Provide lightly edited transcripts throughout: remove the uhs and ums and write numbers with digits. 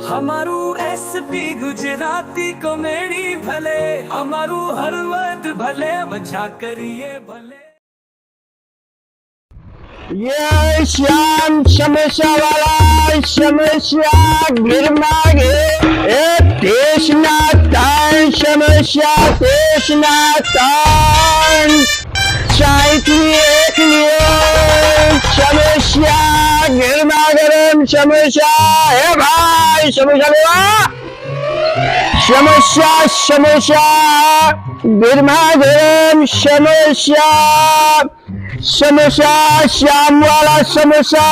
हमारू SP Gujarati comedy भले हमारू हर वक्त भले मजा करिए भले। ये श्याम समस्या वाला समस्या गिरमा गे देशना तान समस्या देशना तान साहित्य एक समस्या गिरमा गरम समस्या है भाई समस्या लेवा समस्या समस्या गिरमा गरम समस्या समस्या श्याम वाला समस्या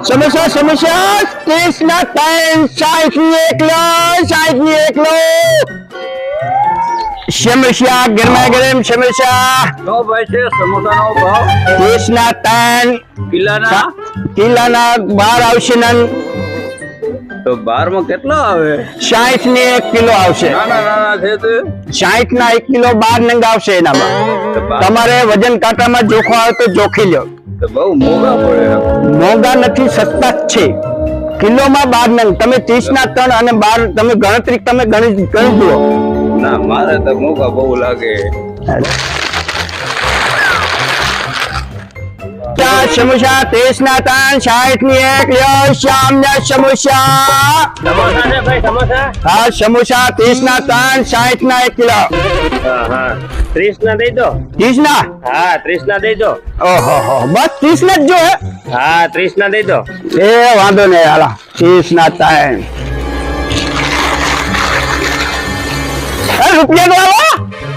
समस्या समस्या कृष्णा टाइम साइड एक लो समस्या गर्मा गर्म समस्या नो भाई છે સમોસાનો ભાવ कृष्णा टाइम કિલ્લાના 12 આવશે નન તો 12 માં કેટલો આવે 60 ને 1 કિલો આવશે નાના છે તો 60 ના 1 કિલો 12 નંગ આવશે એનામાં તમારે વજન કાંટામાં જોખો આવે તો જોખી લ્યો તો બહુ મોંઘા પડે મોંઘા નથી સસ્તા જ છે કિલોમાં 12 નંગ તમે 30 ના 3 અને 12 તમે ગણતરી તમે ગણી જુઓ ના મારે તો મોંઘા બહુ લાગે સમોસા 30 ના 3 60 ની 1 લ્યો શ્યામ ના સમોસા સમોસા છે ભાઈ સમોસા હા સમોસા 30 ના 3 60 ના 1 કિલો હા 30 ના દઈ દો 30 ના હા 30 ના દઈ દો ઓહો હો બસ 30 ના જ જો હે હા 30 ના દઈ દો એ વાંધો નહીં હાલા 30 ના 3 રૂપિયા તો આવો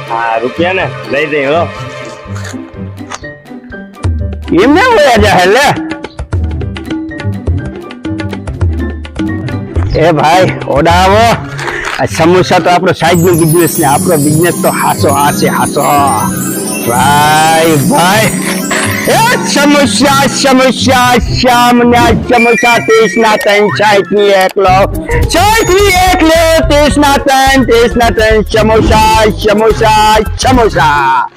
હા રૂપિયા ને લઈ દઈ હો એમને હોયા જાય લે એ ભાઈ ઓડાવો આ સમોસા તો આપણો સાઈડ નો બિઝનેસ ને આપણો બિઝનેસ તો હાસો ભાઈ ભાઈ એ સમોસા શ્યામ ના સમોસા 30 ના 3 60 ની 1 લો 60 ની 1 લો 30 ના 3 સમોસા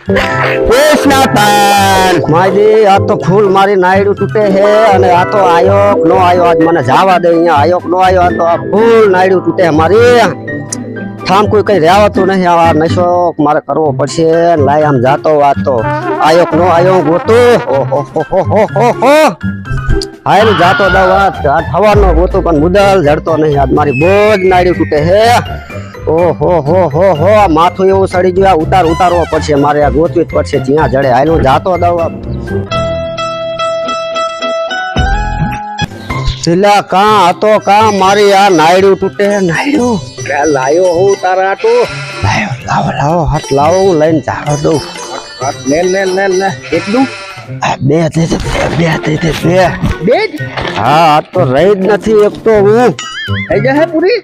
30 ના 3 માજી આ તો ફૂલ મારી નાયડું તૂટે હે અને આ તો આયોક નો આયો આજ મને જાવા દે અહીંયા આયોક નો આયો આ તો આ ફૂલ નાયડું તૂટે મારી ઠામ કોઈ કઈ રહેવાતું નહીં આ નશો મારે કરવો પડશે લાય આમ જાતો વાત તો આયોક નો આયો ગોતો ઓહો હાલ જાતો દવા આ થવાનો ગોતો પણ મુદલ જડતો નહીં આજ મારી બોજ નાયડું તૂટે હે ઓહો માથું એવું સડી ગયું ઉતારવો પડશે મારે આ ગોતવી જ પડશે જ્યાં જડે હાલું જાતો દવા છેલ્લા કા હતો કા મારી આ નાયડું તૂટે નાયડું લાયો હું તારા આટો લાવો હાથ લાવો હું લઈને જાડો દઉં ને એટલું બે હા આ તો રહી જ નથી એક તો હું થઈ જાય પૂરી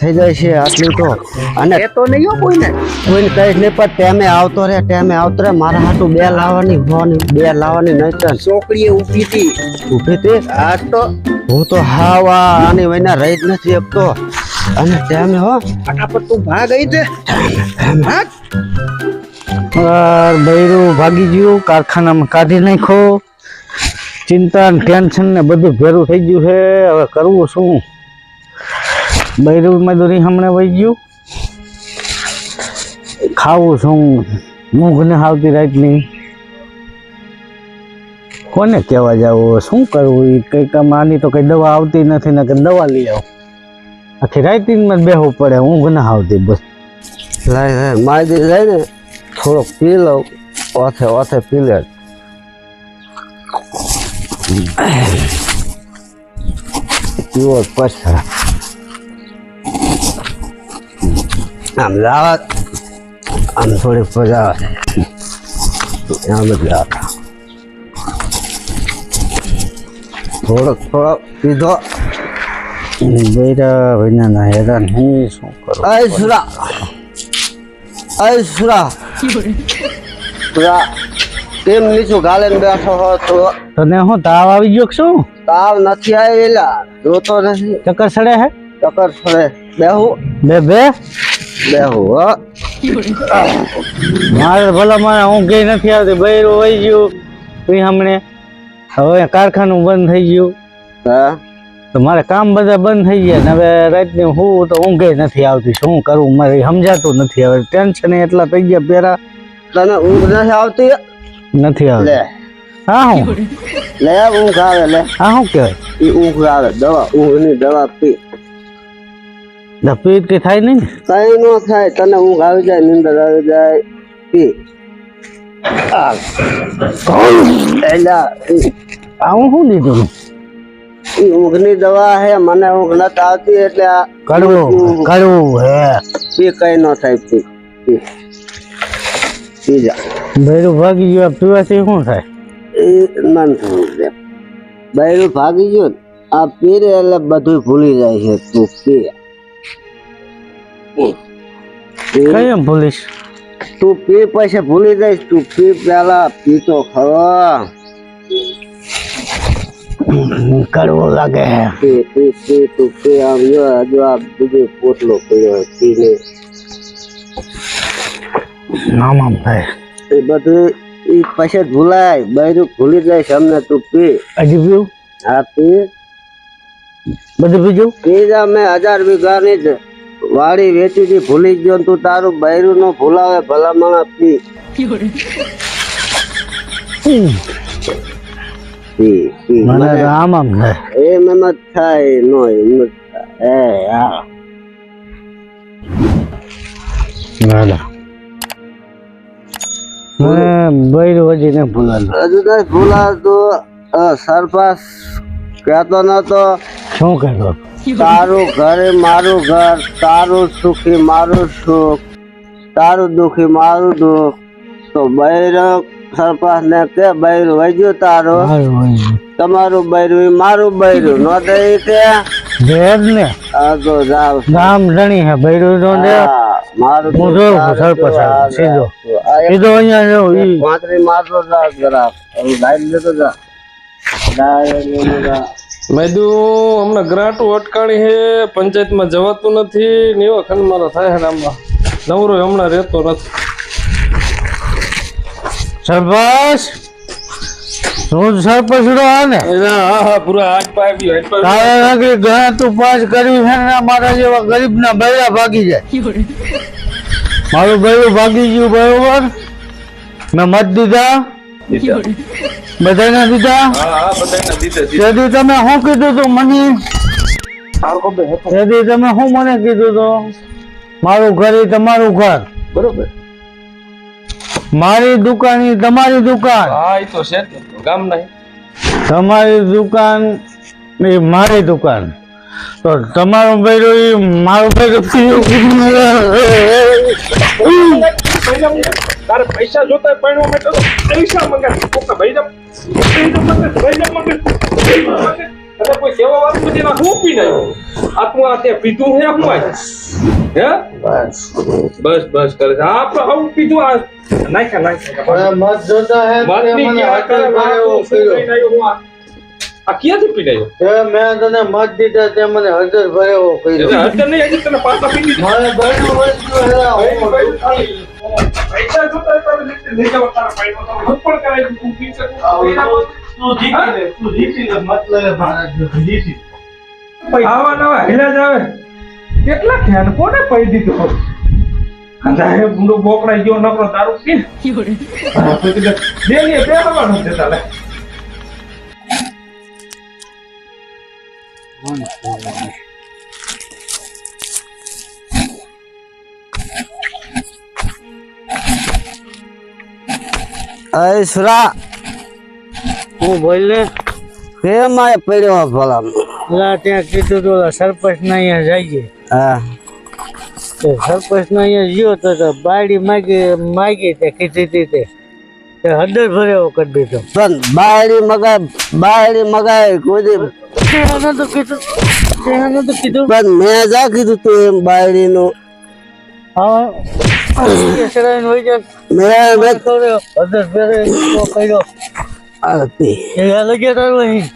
થઈ જાય છે આટલી તો અને તો નહીં કોઈને કઈ નહીં પણ ટેમે આવતો રે મારા હાટું બે લાવવાની નહીં તો ચોકડીએ ઊભી હતી આ તો હું તો હાવા આની વૈના રહી જ નથી એક તો અને ટેમે હો ફટાફટ તું ભાગ આવી દે બૈરું ભાગી ગયું કારખાનામાં કાઢી નાખો ચિંતા ટેન્શન ને બધું ભેરું થઈ ગયું છે હવે કરવું શું બૈરું મજૂરી હમણાં વહી ગયું ખાવું શું ઊંઘ ને આવતી રાતની કોને કહેવા જવું શું કરવું એ કઈ કામ આની તો કઈ દવા આવતી નથી ને કે દવા લઈ આવો આખી રાતમાં બેહવું પડે ઊંઘ ના આવતી બસ લાય મારી જાય ને થોડોક પી લઉં ઓથે પી લે પીવો પછી આમ લાવા આમ થોડીક મજા આવે આમ જ લાવા થોડોક પીધો બૈરા ભાઈના હેરાન હું શું કરું સુરા કેમ નીચું ગાલે બેઠો હો તો તને હું તાવ આવી ગયો શું તાવ નથી આવેલા જોતો નથી ચક્કર સડે હે ચક્કર સડે બેહું હો મારે ભલા મારે ઊંઘ નથી આવતી બૈરું વહી ગયું તું હમણે હવે કારખાનું બંધ થઈ ગયું હા તો મારે કામ બધા બંધ થઈ ગયા ને હવે રાતની હું તો ઊંઘે નથી આવતી. શું કરું મારે સમજાતું નથી. હવે ટેન્શન એટલા થઈ ગયા પેરા તને ઊંઘ નથી આવતી? નથી લે આવતી. હા હું લે ઊંઘ આવે લે. હા શું કહેવાય? એ ઊંઘ આવે દવા, ઊંઘની દવા પી. પેટ કે થાય નહીં ને? કઈ નો થાય, તને ઊંઘ આવી જાય, નીંદર આવી જાય, પી. એલા હું શું લીધું? એ ઊંઘની દવા હે, મને ઊંઘ નથી આવતી એટલે આ કડવું કડવું હે. પી, કઈ નો થાય, પી પી પી જા. ભેરું ભાગી ગયું પીવાથી શું થાય? એ મન થયું બૈરું ભાગી ગયું આ પીરે એટલે બધું ભૂલી જાય છે. તું પી. કઈ એમ ભૂલીશ? તું પી પછી ભૂલી જઈશ. તું પી પેલા પી તો ખરો. કડવું લાગે હે. પી પી પી તું પી. આમ જો હજુ આ બીજો પોટલો પડ્યો પીને આમ આમ થાય. એ બધું એ પછી ભૂલાય. બૈરું ભૂલી જાય અમને. તું પી. હજી પીવું? હા પી બધું બીજું? પી જા. મેં 1000 વીઘાની જ વાડી વેચી હતી, ભૂલી ગયો ને તું તારું બૈરું નો ભૂલાવે ભલામણ. પી પી પી. મને તો આમ આમ થાય. એમ એમ જ થાય. નો એમ જ થાય. મને બૈરું હજી ને ભૂલાતું. હજુ નથી ભૂલાતું. સરપાસ કહેતો નતો શું કહેતો? તારું ઘર એ મારું ઘર, તારું સુખી મારું સુખ, તારું દુખી મારું દુઃખ. તો બૈરું સરપાસ ને કે બૈરું વૈજ્યું તારું, તમારું બૈરું એ મારું બૈરું નો દઈ કે ભેદ ને આ તો જાવ ગામ જણી હે બૈરું નો દે. મારું હું જોઉં છું સરપંચ સાહેબ, સીધો સીધો અહીંયા રહ્યો. ઈ પાંત્રી મારતો જા જરા લાઈન લેતો જા. મેદુ હમણાં ગ્રાંટો અટકાણી હે, પંચાયતમાં જવાતું નથી ને એવા ખંડ મારા થાય હે. આમાં નવરો હમણાં રહેતો નથી. સરપંચ હું સરપંચ નો ને હા હા પૂરા હાથ પાય તારે નકરી ઘણા તું પાસ કર્યું છે ને મારા જેવા ગરીબ ના બૈરા ભાગી જાય. મારું બૈરું ભાગી ગયું બરોબર. મેં મત દીધા બધાને દીધા. તેથી તમે શું કીધું તું મને? તેથી તમે શું મને કીધું તું? મારું ઘર એ તમારું ઘર, બરોબર. મારી દુકાન એ તમારી દુકાન, હા એ તો છે ગામ નહીં. તમારી દુકાન એ મારી દુકાન. તો તમારું બૈરું એ મારું બૈરું. તારે પૈસા જોતા પડવા માટે તો પૈસા મંગાવી કોકા ભાઈ જા કોઈ સેવા વાત પછી ના હું પી નાખ્યો. આ તું આ તે પીધું હે હું આજ હે બસ બસ કરે છે. આ તો હું પીધું આ નાખ્યા મત જોતા હે આ ક્યાંથી પી નાખ્યો? મેં તને મત દીધા તે મને હળદર ભરેવો કર્યો. હજુ નહીં હજી તને પાછા પી દીધું. મારે બૈરું પૈસા જોતા લઈ જાવ તારા પૈસા તો હું પણ કરાય તું પી શકું. આવા નવા હેલા જ આવે કેટલા ખ્યાલ કોને પડી દીધું? અંધારે બુડો બોકડાઈ ગયો નકરો દારૂ પી ડેલી બે હવાનું છે તારે. અરે સુરા હું બોલ ને કેમ આ પડ્યો ભલા? ત્યાં કીધું તો સરપંચ ના અહીંયા જઈએ. હા સરપંચ ના અહીંયા ગયો તો બાયડી માગી તે કીધી હતી તે હળદર ભરેવો કરી દીધો. પણ બાયડી મગાય કોઈ તો કીધું પણ મેં જા કીધું તું એમ બાયડી નું. હા મેં હળદર ભરે કર્યો. લગ્યા તારું અહીં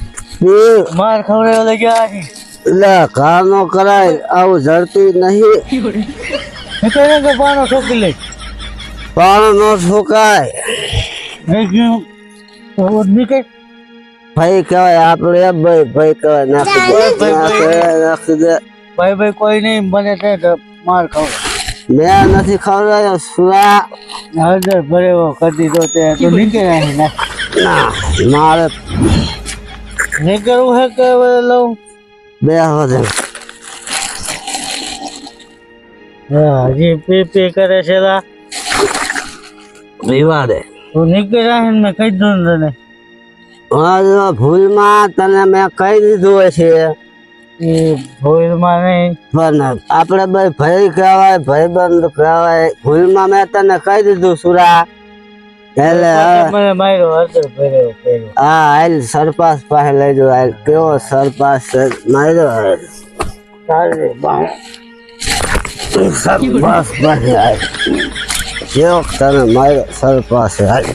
માર ખવડાવ્યો લગ્યા એટલે ઘા નો કરાય આવું ઝડપી નહીં. પાનો ઠોકી લઈ પાણો નો ઠોકાય. ભાઈ કહેવાય આપણે ભાઈ કહેવાય નાખી દે ભાઈ ભાઈ કોઈ નહીં બને તે માર ખાવ મેં નથી ખવડાવ્યો સુરા હળદર ભરેવો કરી દીધો તે તો નીકળે નહીં ને ના મારે નીકળવું હે કે હવે લઉં બે વધે હજી પી કરે છે લા વિવાદે તું નીકળ્યા હે ને મેં કહી દઉં ને તને હા ભૂલમાં તને મેં કહી દીધું છે એ ભૂલમાં નહીં પણ આપણે ભાઈ કહેવાય ભાઈબંધ કહેવાય ભૂલમાં મેં તને કહી દીધું સુરા એટલે મને માર્યો હળદર ભરેવો કર્યો હા હાલ સરપાસ પાસે લઈ જાઓ હાલ કેવો સરપાસ માર્યો ચાલે બાય સરપાસ પાસે હાલ કેવો તને માર્યો સરપાસ હાલ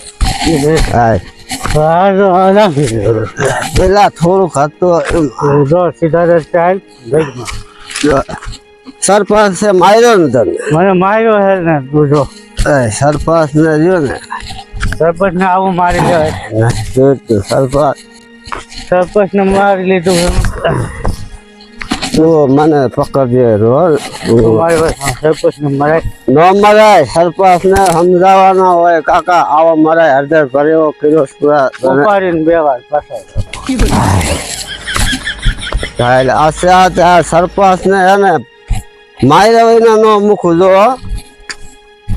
હાલ પેલા થોડુંક હતું જો સીધા રસ્તે સરપંચ માર્યો ને તને મને માર્યો હે ને તું જો સરપંચ ને જો ને સરપંચ ને આવું મારી લેવાય સરપંચ ને મારી લીધું તું મને પકડજે રોલ સરપંચ ને મરાય ન મરાય સરપંચ ને સમજાવવાનો હોય કાકા આવો મરાય હળદર ભર્યો કિલો ઉપાડીને બે વાર પાછા સરપંચ ને એને માર્યો વિના નો મૂકું જો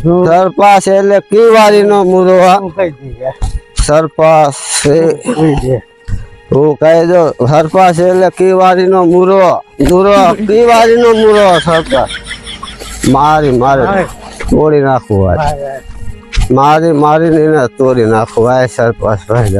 સરપંચ એટલે કીવારી નો મૂરો કહી દીધે સરપંચ હું કહી દો સરપંચ એટલે કીવારી નો મૂરો કીવારી નો મૂરો સરપંચ મારે તોડી નાખવું મારી ને તોડી નાખવું સરપંચ ભાઈ